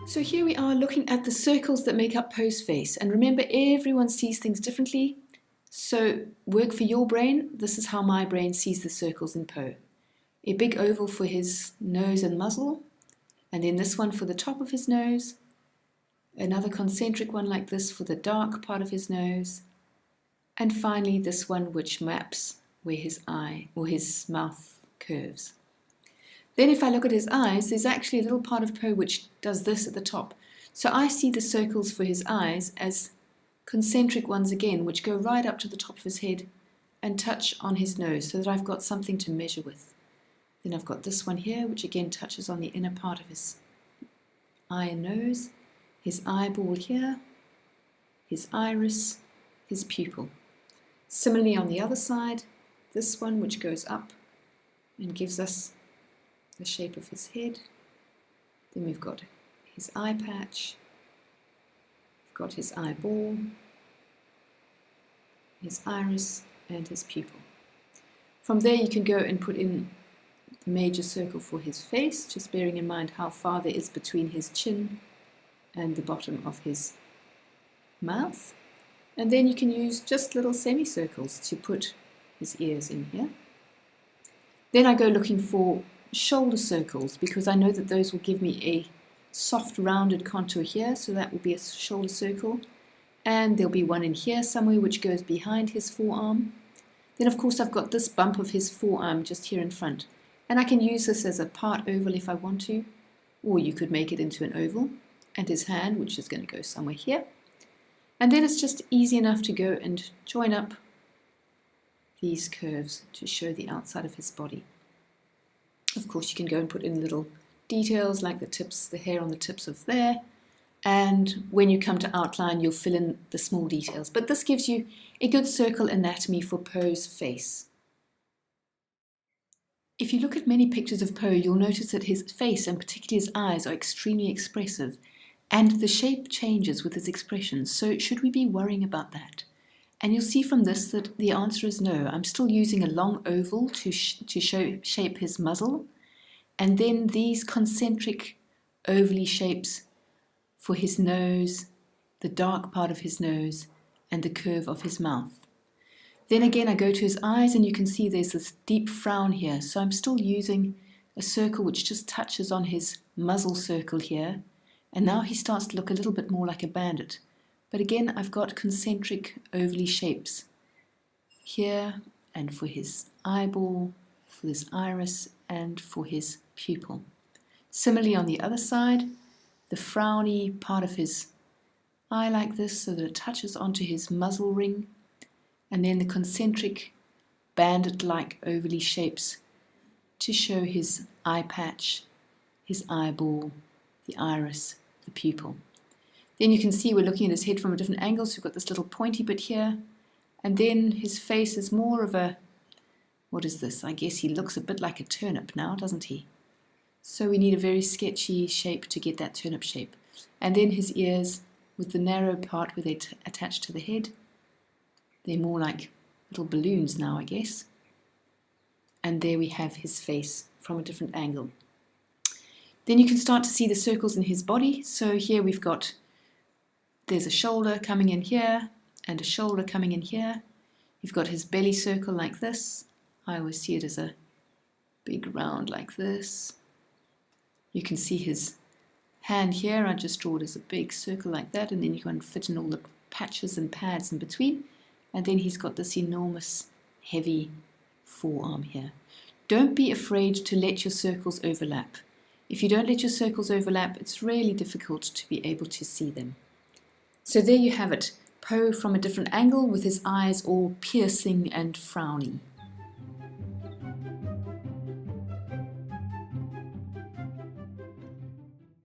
So here we are looking at the circles that make up Poe's face. And remember, everyone sees things differently. So work for your brain. This is how my brain sees the circles in Poe. A big oval for his nose and muzzle. And then this one for the top of his nose. Another concentric one like this for the dark part of his nose. And finally this one which maps where his eye or his mouth curves. Then if I look at his eyes, there's actually a little part of Poe which does this at the top. So I see the circles for his eyes as concentric ones again, which go right up to the top of his head and touch on his nose so that I've got something to measure with. Then I've got this one here, which again touches on the inner part of his eye and nose, his eyeball here, his iris, his pupil. Similarly on the other side, this one which goes up and gives us the shape of his head. Then we've got his eye patch, we've got his eyeball, his iris and his pupil. From there you can go and put in the major circle for his face, just bearing in mind how far there is between his chin and the bottom of his mouth. And then you can use just little semicircles to put his ears in here. Then I go looking for shoulder circles because I know that those will give me a soft rounded contour here, so that will be a shoulder circle, and there'll be one in here somewhere which goes behind his forearm. Then of course I've got this bump of his forearm just here in front, and I can use this as a part oval if I want to, or you could make it into an oval, and his hand which is going to go somewhere here. And then it's just easy enough to go and join up these curves to show the outside of his body. Of course, you can go and put in little details like the tips, the hair on the tips of there. And when you come to outline, you'll fill in the small details. But this gives you a good circle anatomy for Poe's face. If you look at many pictures of Poe, you'll notice that his face, and particularly his eyes, are extremely expressive. And the shape changes with his expressions. So should we be worrying about that? And you'll see from this that the answer is no. I'm still using a long oval to shape his muzzle, and then these concentric ovally shapes for his nose, the dark part of his nose, and the curve of his mouth. Then again I go to his eyes and you can see there's this deep frown here, so I'm still using a circle which just touches on his muzzle circle here, and now he starts to look a little bit more like a bandit. But again, I've got concentric ovally shapes here, and for his eyeball, for his iris, and for his pupil. Similarly on the other side, the frowny part of his eye like this, so that it touches onto his muzzle ring, and then the concentric bandit-like ovally shapes to show his eye patch, his eyeball, the iris, the pupil. Then you can see we're looking at his head from a different angle, so we've got this little pointy bit here, and then his face is more of a, what is this? I guess he looks a bit like a turnip now, doesn't he? So we need a very sketchy shape to get that turnip shape. And then his ears, with the narrow part where they attach to the head, they're more like little balloons now, I guess. And there we have his face from a different angle. Then you can start to see the circles in his body. So here we've got, there's a shoulder coming in here and a shoulder coming in here. You've got his belly circle like this. I always see it as a big round like this. You can see his hand here. I just draw it as a big circle like that, and then you can fit in all the patches and pads in between. And then he's got this enormous, heavy forearm here. Don't be afraid to let your circles overlap. If you don't let your circles overlap, it's really difficult to be able to see them. So there you have it, Poe from a different angle with his eyes all piercing and frowny.